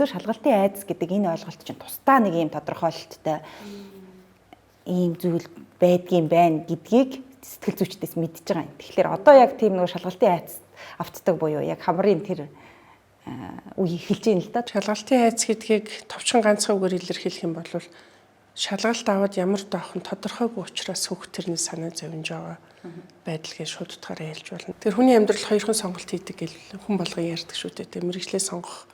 ерөөсөө шалгалтын айдас гэдэг энэ ойлголт чинь тусдаа нэг юм тодорхойлолттой ийм зүйл байдгийн байна гэдгийг сэтгэл зүйчдээс мэдж байгаа юм. Тэгэхээр одоо яг тийм нэг шалгалтын айдас автдаг буюу яг хамрын тэр үе эхэлж байна л да. Шалгалтын айдас гэдгийг товчхон ганцхан үгээр илэрхийлэх юм бол шалгалт аваад ямар даах нь тодорхойгүй учраас хүүхд тэрний санаа зовж байгаа байдал гэж шууд утгаараа хэлж болно. Тэр хүний амьдрал хоёрхан сонголт хийдэг гэл хүн болгон ярьдаг шүү дээ. Тэг мэрэгчлээ сонгох,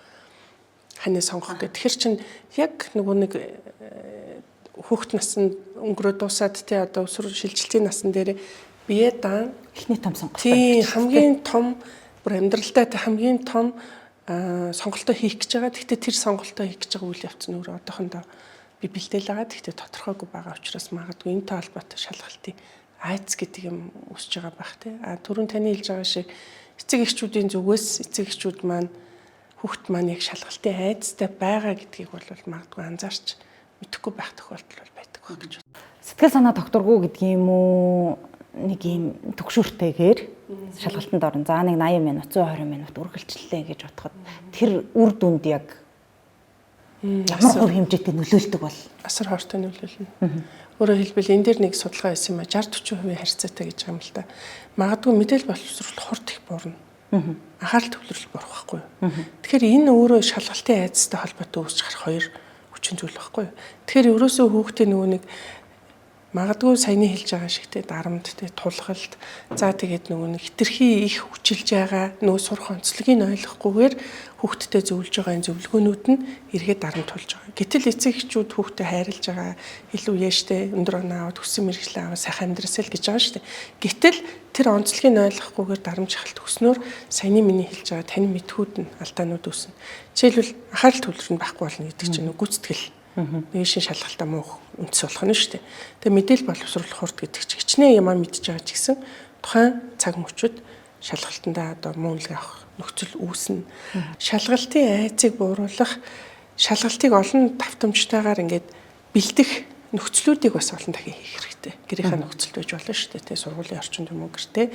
ханаа сонгох гэх. Тэгэхээр чинь яг нөгөө нэг хүүхд наснд өнгөрөө дуусаад тий одоо өсвөр шилжилтийн насн дээр бие даан эхний том сонголт. Тийм хамгийн том бүр амьдралдаа хамгийн том сонголтоо хийх гэж байгаа. Гэхдээ тэр сонголтоо хийх гэж байгаа үйл явц нь өөрөө одоохондоо би бэлдээл байгаа. Гэхдээ тодорхойгүй байгаа учраас магадгүй энэтэй холбоотой шалгалтын айдас гэдэг юм өсөж байгаа бах тий. Түрүүн таны хэлж байгаа шиг эцэг эхчүүдийн зүгээс эцэг эхчүүд маань хүүхд маань яг шалгалтын айдастай байгаа гэдгийг бол магадгүй анзаарч мэдэхгүй байх тохиолдол бол байдаг гэж байна. Сэтгэл санаа докторгүй гэдэг юм уу нэг юм төгшөөртэйгээр шалгалтанд орно. За нэг 80 минут, 120 минут үргэлжлэлээ гэж бодоход тэр үр дүнд яг ямар хувь хэмжээтэй нөлөөлдөг бол асар хортой нөлөөлнө. Өөрөөр хэлбэл энэ дэр нэг судалгаа байсан юм а 60-40% харьцаатай гэж байгаа юм л да. Магадгүй мэдээлэл боловсруулалт хорт их буурна. Анхаарал төвлөрөл бурах байхгүй юу. Тэгэхээр энэ өөрөө шалгалтын айдастай холбоотой үүсч гарах хоёр хүчин зүйл байхгүй юу. Тэгэхээр ерөөсөө хүүхдийн нөгөө нэг магадгүй саяны хэлж байгаа шигтэй дарамт тэ тулгалт за тэгээд нөгөө нэг хитрхи их хүчилж байгаа нөгөө сурах онцлогийг ойлгохгүйгээр хүүхдтэй зөвлөж байгаа энэ зөвлөгөөнүүд нь эргээд дарамт тулж байгаа. Гэтэл эцэг эхчүүд хүүхдэд хайрлаж байгаа илүү яаштай өндөр оноо аваад хүссэн мэргэжлээ аваад сайхан амьдрасаа л гэж байгаа шүү дээ. Гэтэл тэр онцлогийг ойлгохгүйгээр дарамжхалт өснөөр саяны миний хэлж байгаа таны мэдхүүд нь алдаанууд үүснэ. Жишээлбэл анхаарал төвлөрөнд байхгүй болно гэдэг чинь гүйцэтгэл нэг шин шалгалтаа муу үндэс болох нь шүү дээ. Тэгээ мэдээлэл боловсруулах хурд гэдэг чинь хичнээн ямаа мэдж байгаа ч гэсэн тухайн цаг мөчид шалгалтандаа одоо муу үнэлгээ авах нөхцөл үүснэ. Шалгалтын айцыг бууруулах, шалгалтыг олон давтамжтайгаар ингээд бэлдэх нөхцлүүдийг бас олон дахин хийх хэрэгтэй. Гэрийнхаа нөхцөлд байж болно шүү дээ. Тэгээ сургуулийн орчинд юм уу гэртээ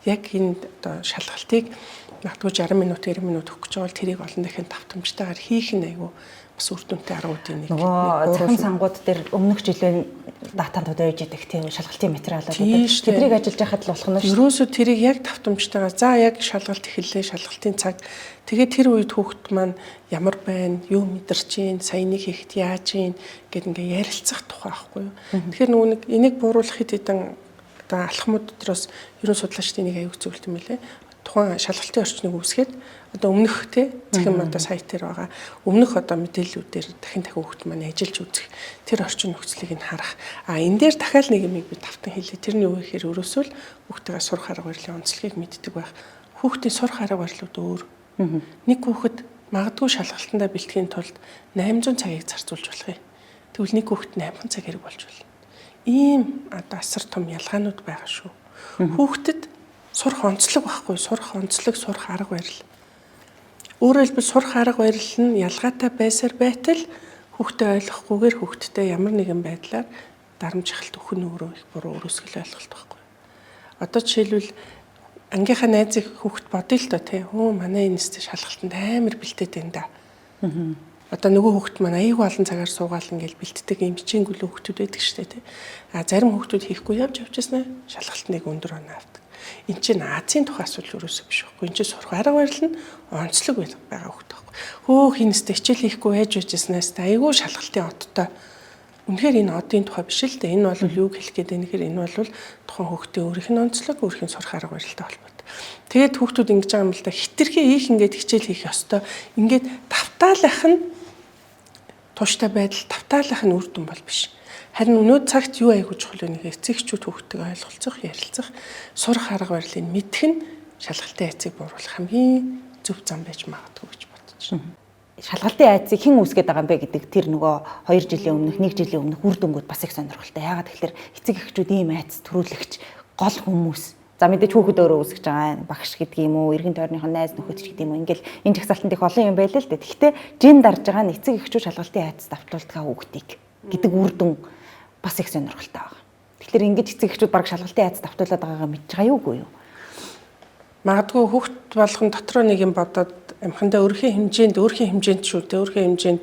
яг энэ одоо шалгалтыг магадгүй 60 минут 90 минут өгөх гэж байгаа бол тэрийг олон дахин давтамжтайгаар хийх нь айгүй бас үр дүнтэй аргуудын нэг. Нөгөө цахим сангууд дээр өмнөх жилийн датанд байж идэг тийм шалгалтын материалууд тэдрийг ажиллаж байхад л болох нь шүү. Ерөөсөө тэрийг яг давтамжтайгаар за яг шалгалт эхэллээ, шалгалтын цаг. Тэгээд тэр үед хүүхэд маань ямар байна, юу мэдэрч гин, саяныг хийхэд яаж гин гэд ингээ ярилцах тухай байхгүй юу. Тэгэхээр нөгөө нэг энийг бууруулах хэд хэдэн одоо алхмууд дотроос ерөн судлаачдын нэг аюул зөвлөлт юм лээ. Тухайн шалгалтын орчныг үүсгээд одоо өмнөх захим одоо сайт дээр байгаа өмнөх одоо мэдээллүүдээр дахин хүүхэд маань ажиллаж үзэх тэр орчин нөхцөлийг нь харах. Энэ дээр дахиад нэг юм би давтан хэлээ. Тэрний юу гэхээр өрөөсөө л хүүхдтэйгээ сурах арга барилын онцлогийг мэддэг байх. Хүүхдийн сурах арга барилууд өөр. Нэг хүүхэд магадгүй шалгалтандаа бэлтгэхийн тулд 800 цагийг зарцуулж болох юм. Тэгвэл нэг хүүхэд 8 цаг хэрэг болж болно. Ийм одоо асар том ялгаанууд байгаа шүү. Хүүхдэд сурах онцлог байхгүй, сурах онцлог, сурах арга барил. Өөрөөр хэлбэл сурах арга барил нь ялгаатай байсаар байтал хүүхдээ ойлгохгүйгээр хүүхдтэй ямар нэгэн байдлаар дарамжхалт өгөх нь өөрөө их буруу өрөөсгөл ойлголт байхгүй. Одоо жишээлбэл ангийнхаа найзыг хүүхд бодъё л доо тий. Манай энэ шалгалтанд амар бэлдээд байна да. Одоо нөгөө хүүхд маань аягүй олон цагаар суугаал ингээл бэлддэг юм бичээнгүл хүүхдүүд байдаг штэ тий. Зарим хүүхдүүд хийхгүй явж явчихсан шалгалтныг өндөр оноо авдаг. Энд чинь Азийн тухай асуудал юусоо биш байхгүй. Энд чинь сурах арга барил нь онцлог байгаа хүүхд байхгүй. Хинэстэй хичээл хийхгүй байж байжснаас айгүй шалгалтын оттой. Үнэхээр энэ одын тухай биш л дээ. Энэ бол юу хэлэх гээд байна гэхээр энэ бол тухайн хүүхдийн өөрийнх нь онцлог, өөрийнх нь сурах арга барилтай холбоотой. Тэгээд хүүхдүүд ингэж байгаа юм л да. Хитрхи их ингээд хичээл хийх ёстой. Ингээд давтаалах нь тууштай байдал, давтаалах нь үр дүн бол биш. Харин өнөө цагт юу айгуу чухал вэ гэхээр эцэгчүүд хүүхдтэйгээ ойлголцох, ярилцах, сурах арга барилыг мэдэх нь шалгалтын айцыг бууруулах хамгийн зөв зам байж магадгүй гэж бодож байна. Шалгалтын айцыг хэн үүсгэж байгаа юм бэ гэдэг тэр нөгөө 2 жилийн өмнөх, 1 жилийн өмнөх үр дүнгууд бас их сонирхолтой. Яагаад тэгэхээр эцэг эхчүүд ийм айц төрүүлэгч гол хүмүүс. За мэдээж хүүхэд өөрөө үүсгэж байгаа багш гэдэг юм уу, эргэн тойрныхон найз нөхөд ч гэдэг юм уу. Ингээл энэ жагсаалтанд их олон юм байлаа л дээ. Гэхдээ жин дарж байгаа нь эцэг эхчүүд шалгалтын айц давтуулдаг хүүхдийг гэдэг үр дүн бас их сонирхолтой байгаа. Тэгэхээр ингэж эцэг эхчүүд баг шалгалтын айц давтуулаад байгаагаа мэдж байгаа юугүй юу? Магадгүй хүүхд болгон дотроо нэг юм бодоод амхандаа өөрхийн хэмжээнд шүү дээ. Өөрхийн хэмжээнд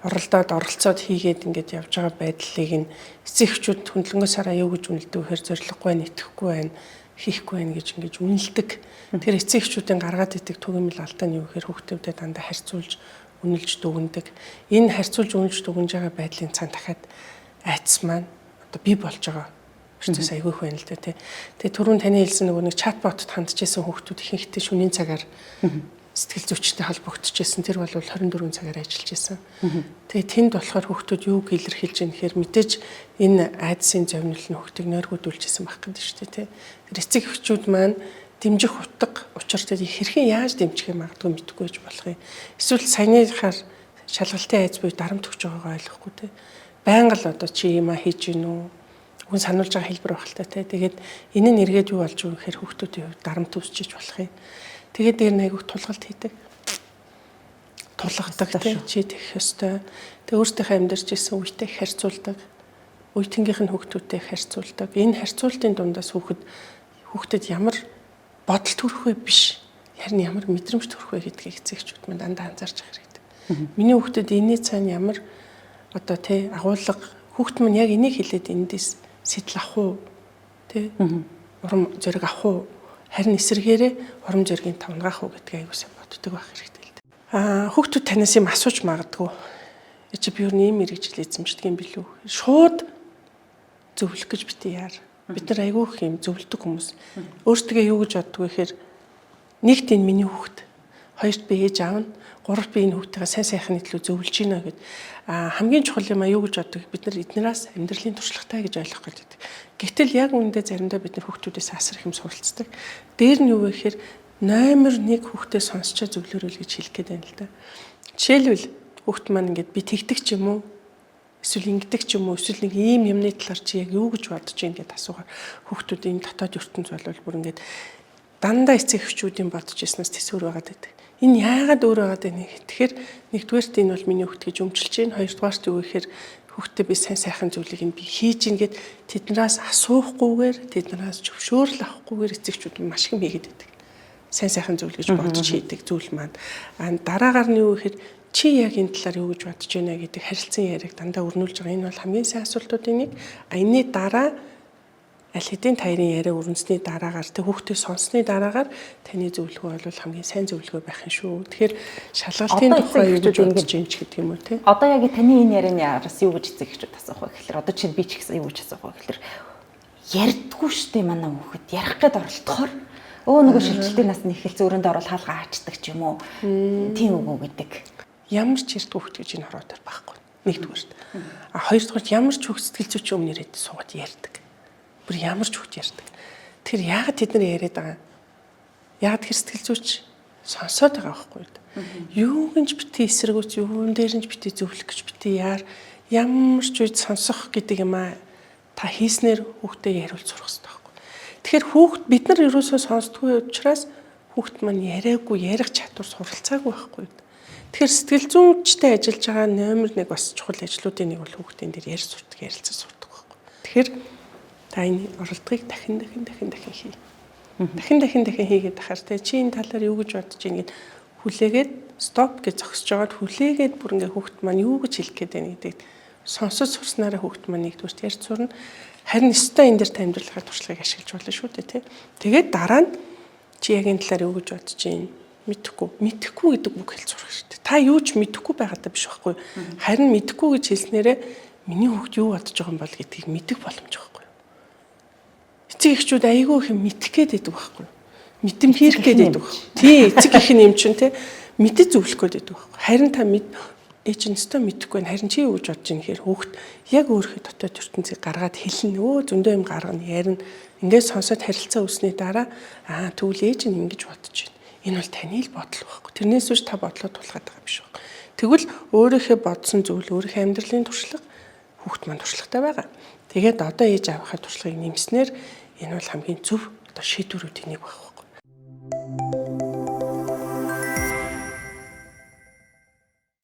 оролцоод хийгээд ингээд явж байгаа байдлыг нь эцэг эхчүүд хөндлөнгөө сараа юу гэж үнэлдэг вэхээр зориггүй байна, итгэхгүй байна, хийхгүй байна гэж ингэж үнэлдэг. Тэр эцэг эхчүүдийн гаргаад идэг түгээмэл алдаа нь юу гэхээр хүүхдүүдэд дандаа харьцуулж үнэлж дүгндэг. Энэ харьцуулж үнэлж дүгнж байгаа байдлын цаана дахиад айц маань одоо бий болж байгаа. Өчтөөс айгүй их байна л дээ тий. Тэгээ түрүүн таны хэлсэн нөгөө нэг чатботод хандчихсан хүүхдүүд ихэнхдээ шөнийн цагаар сэтгэл зүйчтэй холбогдчихсэн. Тэр бол 24 цагаар ажиллаж байсан. Тэгээ тэнд болохоор хүүхдүүд юу илэрхийлж байгаа нэхэр мэдээж энэ айдсын зовнил нь хүүхдийг нойргуудуулжсэн байх гэдэг шүү дээ тий. Тэр эцэг эхчүүд маань дэмжих утга учиртай хэрхэн яаж дэмжих юм магадгүй мэдэхгүй байж болох юм. Эсвэл саяныхаар шалгалтын айц буюу дарамт өгч байгаагаа ойлгохгүй тий. Байнга л одоо чи юм хийж гин үү? Хүн сануулж байгаа хэлбэр багталтай тий. Тэгээд энэ нь эргээд юу болж байгаа гэхээр хүүхдүүдийн хувьд дарамт үүсчиж болох юм. Тэгээд дээр нэг тулгалт хийдэг. Тулгадаг тий. Чи тэгэх ёстой. Тэгээд өөртөөхөө амьдарч ирсэн үетэй харьцуулдаг. Үеийнхийнх нь хүүхдүүдтэй харьцуулдаг. Энэ харьцуултын дундаас хүүхдэд ямар бодол төрөх вэ биш. Харин ямар мэдрэмж төрөх вэ гэдгийг эцэгчүүд маань дандаа анзаарч байгаа хэрэгтэй. Миний хүүхдэд энэний цаана ямар одоо тий агуулга хүүхд маань яг энийг хэлээд эндээс сэтэл авах уу? Тий? Урам зориг авах уу? Харин эсэргээрээ урам зоригийн тавнгаах уу гэдгийг аюулсаа боддог байх хэрэгтэй л дээ. Хүүхдүүд танаас юм асууж магадгүй. Чи би юу нэм мэрэгжил эзэмшдэг юм билүү? Шууд зөвлөх гэж бити яар. Бид нар аягүй их юм зөвлөдөг хүмүүс. Өөртөө юу гэж боддог вэ гэхээр нэгт энэ миний хүүхд, хоёрт би ээж аав нь, гуравт би энэ хүүхдтэйгээ сайн сайхны төлөө зөвлөж гинэ гэд. Хамгийн чухал юм юу гэж боддог бид нар эднээс амьдралын туршлагатай гэж ойлгох гэдэг. Гэтэл яг үүндээ заримдаа бид нар хүүхдүүдээс асар их юм суралцдаг. Дээр нь юу вэ гэхээр номер 1 хүүхдээ сонсчоо зөвлөрөөл гэж хэлэх гээд байна л да. Жишээлбэл хүүхд маань ингээд би тэгдэг ч юм уу эсвэл ингэдэг ч юм уу эсвэл нэг ийм юмны талаар чи яг юу гэж бодож байна гэдээ асуухаар хүүхдүүд энэ дотоод ертөнц болвол бүр ингээд дандаа эцэг эхчүүдийн бодож ирснээс тэсвэр байгаад байдаг. Энэ яагаад өөр байгаад байна вэ? Тэгэхээр нэгдүгээрт энэ бол миний хүүхд гэж өмжилж байна. Хоёрдугаарт юу гэхээр хүүхдээ би сайн сайхан зүйлийг нь би хийж гин гэд тэднээс асуухгүйгээр тэднээс зөвшөөрөл авахгүйгээр эцэгчүүд маш их хийгээд байдаг. Сайн сайхан зүйл гэж бодож хийдэг зүйл маань. Дараагаар нь юу гэхээр чи яг энэ талаар юу гэж бодож байна гэдэг харилцан яриаг дандаа өрнүүлж байгаа. Энэ бол хамгийн сайн асуултуудын нэг. Энэний дараа аль хэдийн таарын яриа өрнөсний дараагаар тэг хүүхдээ сонссны дараагаар таны зөвлөгөө бол хамгийн сайн зөвлөгөө байх юм шүү. Тэгэхээр шалгалтын тухай юу гэж бодож байна ч гэдэг юм уу те. Одоо яг таны энэ ярианы араас юу гэж эцэг эхчүүд асуух вэ гэхээр одоо чинь би ч гэсэн юу гэж асуух вэ гэхээр ярьдгүй штэ манай хүүхэд ярих гээд оролдохоор нөгөө шилжилтийн насны эхэлц өрөөнд орол хаалга аачдаг ч юм уу. Тийм үгүй гэдэг. Ямар ч ярьдгүй хүүхэд гэж энэ хороо дээр байхгүй. Нэгдүгээрт. Хоёрдугаарт ямар ч хүүхэд сэтгэл зүйч өмнө ирээд суугаад ярьдаг. Бүр ямар ч хүүхэд ярьдаг. Тэр яагаад тэд нар яриад байгаа? Яагаад тэр сэтгэл зүйч сонсоод байгаа байхгүй юу? Юуг нь ч бити эсэргүүц, юун дээр нь ч бити зөвлөх гэж бити яар. Ямар ч үед сонсох гэдэг юм аа та хийснээр хүүхдээ яриулж сурах хэрэгтэй байхгүй. Тэгэхээр хүүхэд бид нар ерөөсөө сонсдгүй учраас хүүхэд маань яриаггүй, ярих чадвар суралцаагүй байхгүй юу? Тэгэхээр сэтгэл зүйчтэй ажиллаж байгаа номер 1 бас чухал ажлуудын нэг бол хүүхдийн дээр ярьж сурдаг, ярилцаж сурдаг байхгүй. Тэгэхээр та энэ оролдогыг дахин хий. Дахин хийгээд ахаар те чи энэ талаар юу гэж бодож байна гэд хүлээгээд стоп гэж зогсож байгаад хүлээгээд бүр ингээ хүүхд маань юу гэж хэлэх гээд байна гэдгийг сонсож сурснараа хүүхд маань нэгдүгürt ярьж сурна. Харин өстой энэ дээр та амьдралынхаа туршлагыг ашиглаж болно шүү дээ те. Тэгээд дараа нь чи яг энэ талаар юу гэж бодож байна? Мэдэхгүй гэдэг үг хэлж сурах хэрэгтэй. Та юу ч мэдэхгүй байгаадаа биш байхгүй. Харин мэдэхгүй гэж хэлснээрээ миний хүүхд юу бодож байгаа юм бол гэдгийг мэдэх боломж байхгүй. Эцэг эхчүүд айгүй их мэдэх гээд байдаг байхгүй. Мэдэм хийх гээд байдаг байхгүй. Тий, эцэг их юм чинь те мэдэж зөвлөх гээд байдаг байхгүй. Харин та ээж нь өстой мэдэхгүй байна. Харин чи юу гэж бодож байна гэхээр хүүхд яг өөрийнхөө дотоод ертөнцийг гаргаад хэлнэ. Зөндөө юм гаргана, ярина. Ингээд сонсоод харилцаа үүснээ дараа тэгвэл ээж нь ингэж бодож байна. Энэ бол таны л бодол байхгүй. Тэрнээс үүш та бодлоо тулгаад байгаа биш байхгүй. Тэгвэл өөрийнхөө бодсон зүйл, өөрийнхөө амьдралын туршлага хүүхд маань туршлагатай байгаа. Тэгээд одоо ээж аавынхаа туршлагыг нэмснээр энэ бол хамгийн зөв одоо шийдвэрүүдийн нэг байх байхгүй.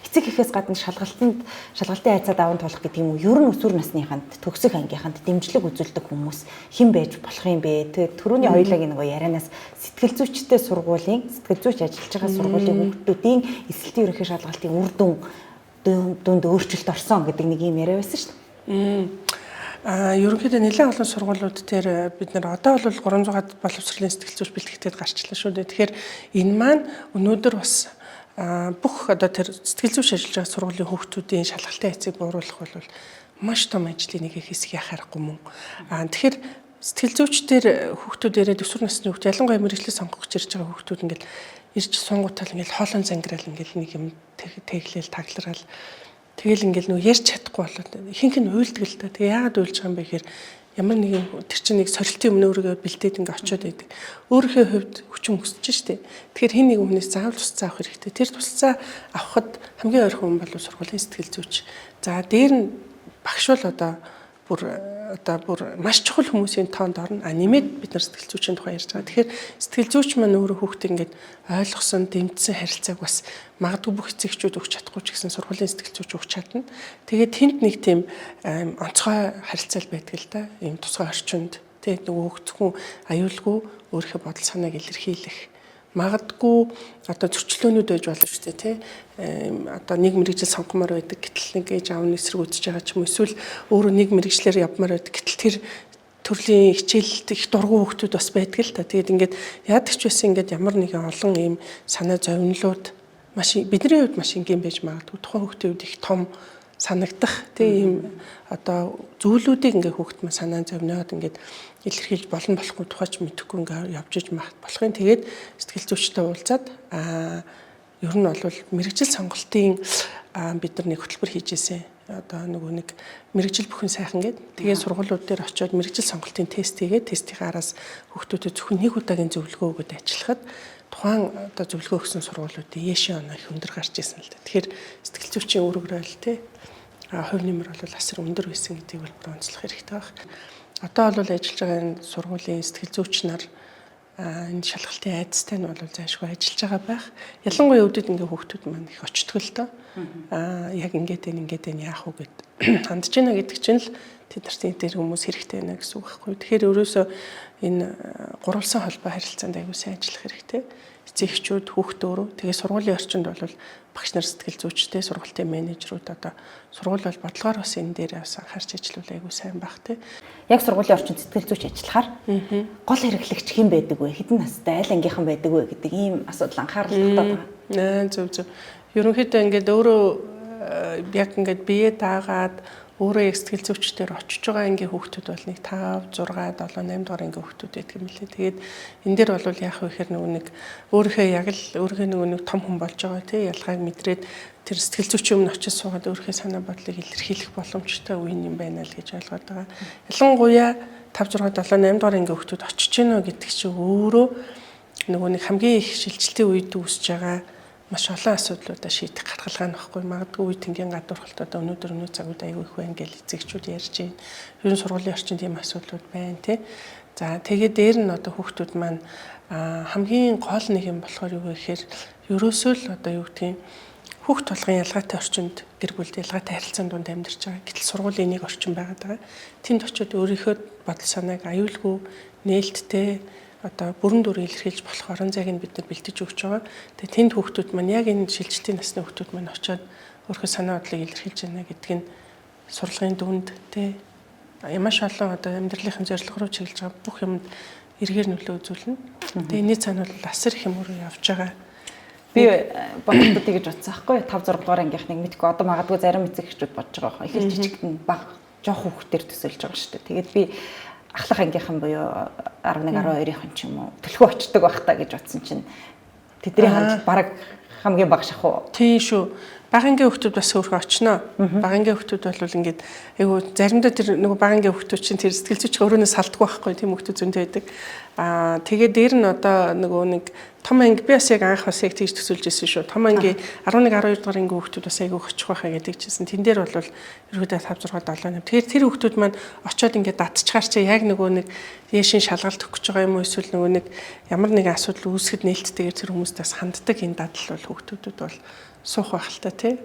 Эцэг гэхээс гадна шалгалтын айцаа даван туулах гэдэг юм уу? Ер нь өсвөр насныханд төгсөх ангийнханд дэмжлэг үзүүлдэг хүмүүс хэн байж болох юм бэ? Тэгээд түрүүний хоёулагийн нөгөө ярианаас сэтгэл зүйчтэй сургуулийн сэтгэл зүйч ажиллаж байгаа сургуулийн хүүхдүүдийн эсэлтийн ерөнхий шалгалтын үр дүнд өөрчлөлт орсон гэдэг нэг юм яриа байсан шүү дээ. Ерөнхийдөө нэлээд олон сургуулиуд дээр бид нар одоо бол 300-аад боловсролын сэтгэл зүйч бэлтгэгдээд гарчлаа шүү дээ. Тэгэхээр энэ маань өнөөдөр бас бүх одоо тэр сэтгэл зүйч ажиллаж байгаа сургуулийн хүүхдүүдийн шалгалтын айцыг бууруулах бол маш том ажлын нэг хэсэг яхаарахгүй мөн. Тэгэхээр сэтгэл зүйчдэр хүүхдүүдээрээ өсвөр насны хүүхд ялангуяа мэргэжлээ сонгох гэж ирж байгаа хүүхдүүд ингээл ирж сунгуутал ингээл хоолон зангирал ингээл нэг юм тэглэл тагларал тэгэл ингээл нөгөө ярьж чадахгүй болоод ихэнх нь уйлдаг л да. Тэгээ яагаад уйлж байгаа юм бэ гэхээр ямар нэгэн тэр чинь нэг сорилтын өмнө өөрийгөө бэлдээд ингээ очиод байдаг. Өөрийнхөө хувьд хүчин өсөж штэ. Тэгэхээр хин нэг хүнээс заавал тусцаа авах хэрэгтэй. Тэр тусцаа авахд хамгийн ойрхон хүн бол сургуулийн сэтгэл зүйч. За дээр нь багш бол одоо бүр маш чухал хүмүүсийн тоонд орно. Нэмээд бид нар сэтгэл зүйчийн тухай ярьж байгаа. Тэгэхээр сэтгэл зүйч маань өөрөө хүүхдээ ингээд ойлгосон, дэмжсэн харилцааг бас магадгүй бүх эцэгчүүд өгч чадахгүй ч гэсэн сургуулийн сэтгэл зүйч өгч чадна. Тэгээд тэнд нэг тийм онцгой харилцаа байдаг л да. Ийм тусгай орчинд тэгээд нөгөө хөвгцхэн аюулгүй өөрийнхөө бодол санааг илэрхийлэх магадгүй одоо зөрчлөөнүүд байж болно шүү дээ тий. Одоо нэг мэрэгжил сонгомоор байдаг гэтэл нэг ээж аав нь эсрэг үзэж байгаа ч юм эсвэл өөрөө нэг мэрэгчлэр явмаар байдаг гэтэл тэр төрлийн хичээлд их дургу хүүхдүүд бас байдаг л та. Тэгээд ингээд яадаг ч байсан ингээд ямар нэгэн олон ийм санаа зовнилууд маш бидний хувьд маш энгийн байж магадгүй тухайн хүүхдийн хувьд их том санагдах тийм одоо зүйлүүдийг ингээ хүүхд маань санаа зовниод ингээд илэрхийлж болно болохгүй тухайч мэдэхгүй ингээ явж иж болохын тэгээд сэтгэл зүйчтэй уулзаад ер нь бол мэрэгжил сонголтын бид нар нэг хөтөлбөр хийжсэн. Одоо нөгөө нэг мэрэгжил бүхэн сайхан гэдэг. Тэгээд сургуулиуд дээр очиод мэрэгжил сонголтын тест хийгээд тестийн араас хүүхдүүдэд зөвхөн нэг удаагийн зөвлөгөө өгöd ажиллахад тухайн одоо зөвлөгөө өгсөн сургуулиудын яшин оноо их өндөр гарч ирсэн л да. Тэгэхээр сэтгэл зүйчийн үүрэгрээ л тий хувь нэмэр бол асар өндөр байсан гэдгийг бол бүр онцлох хэрэгтэй байна. Одоо бол ажиллаж байгаа энэ сургуулийн сэтгэл зүйч нар энэ шалгалтын айдастай нь бол зайшгүй ажиллаж байгаа байх. Ялангуяа өвдөд ингээ хүүхдүүд маань их очтгол л доо. Яг ингээд яах вэ гэд хандж байна гэдэг чинь л тэднэрт энэ хүмүүс хэрэгтэй байна гэсэн үг байхгүй. Тэгэхээр өөрөөсөө энэ гурвалсан холбоо харилцаанд аягүй сайн ажиллах хэрэгтэй. Эцэгчүүд хүүхд өөрөө тэгээ сургуулийн орчинд бол багш нар сэтгэл зүйчтэй сургуулийн менежерүүд одоо сургууль бол бодлогоор бас энэ дээр бас анхаарч ажиллавал аягүй сайн байх тий. Яг сургуулийн орчинд сэтгэл зүйч ажиллахаар гол хэрэглэгч хэн байдаг вэ? Хэдэн настай айл ангийнхан байдаг вэ гэдэг ийм асуудал анхаарал татдаг байна. Зөв. Ерөнхийдөө ингээд өөрөө яг ингээд бие даагаад өөрөө яг сэтгэл зүйчдээр очиж байгаа ангийн хүүхдүүд бол нэг 5, 6, 7, 8 дугаар ангийн хүүхдүүд байдаг юм лээ. Тэгээд энэ дээр бол яах вэ гэхээр нөгөө нэг өөрийнхөө яг л өөрийнхөө нөгөө нэг том хүн болж байгаа тий ялгааг мэдрээд тэр сэтгэл зүйчийн өмнө очиж суугаад өөрийнхөө санаа бодлыг илэрхийлэх боломжтой үе юм байна л гэж ойлгоод байгаа. Ялангуяа 5, 6, 7, 8 дугаар ангийн хүүхдүүд очиж гинэ гэдэг чинь өөрөө нөгөө нэг хамгийн их шилжилтийн үед үүсэж байгаа маш олон асуудлуудаа шийдэх гаргалгаа нөхгүй магадгүй үе тэнгийн гадуурхалт одоо өнөөдөр цаг үед аягүй их байна гэж эцэгчүүд ярьж байна. Ер нь сургуулийн орчинд ийм асуудлууд байна тий. За тэгээд дээр нь одоо хүүхдүүд маань хамгийн гол нэг юм болохоор юу вэ гэхээр ерөөсөө л одоо юу гэдгийг хүүхд толгын ялгаатай орчинд гэр бүлд ялгаатай харилцаан донд амьдарч байгаа. Гэтэл сургуулийн нэг орчин байгаад байгаа. Тэнд очиод өөрийнхөө бодол санааг аюулгүй нээлттэй одоо бүрэн дүр илэрхийлж болох орон зайг нь бид нар бэлтэж өгч байгаа. Тэгээ тэнд хүүхдүүд маань яг энэ шилжилтийн насны хүүхдүүд маань очиод өөрийнхөө санаа бодлыг илэрхийлж байна гэдэг нь сурлагын дүнд тий маш олон одоо амьдралын зорилго руу чиглэж байгаа бүх юмд эргээр нөлөө үзүүлнэ. Тэгээ энэний цаана бол асар их юм руу явж байгаа. Би бодлуудыг гэж бодсон байхгүй 5 6 дугаар ангийнхныг мэдгүй одоо магадгүй зарим эцэгчүүд бодож байгаа. Их л жижигхэн баг жоох хүүхдээр төсөөлж байгаа шүү дээ. Тэгээд би ахлах ангийнхан буюу 11 12-ын ч юм уу төлхөө очдөг байх та гэж бодсон чинь тэдний хандлага бараг хамгийн бага шахуу. Тийм шүү. Багангийн хүүхдүүд бас өөрөө очно. Багангийн хүүхдүүд бол ингээд айгу заримдаа тэр нөгөө багангийн хүүхдүүд чинь тэр сэтгэл зүйч өөрөөсөө салдгүй байхгүй тийм хүүхдүүд зөндөө байдаг. Тэгээд дээр нь одоо нөгөө нэг том анги би бас яг анх бас яг тийж төсөөлж ирсэн шүү. Том анги 11 12 дугаар анги хүүхдүүд бас айгу очих байхаа гэдэг чийсэн. Тэн дээр бол ерөөдөө 5 6 7 8. Тэгэхээр тэр хүүхдүүд маань очиод ингээд датчгаар чи яг нөгөө нэг яшин шалгалт өгөх гэж байгаа юм уу эсвэл нөгөө нэг ямар нэгэн асуудал үүсгэхэд нээлттэйгээр тэр хүмүүстээс ханддаг энэ дадал бол хүүхдүүдэд бол суух байх л та тий.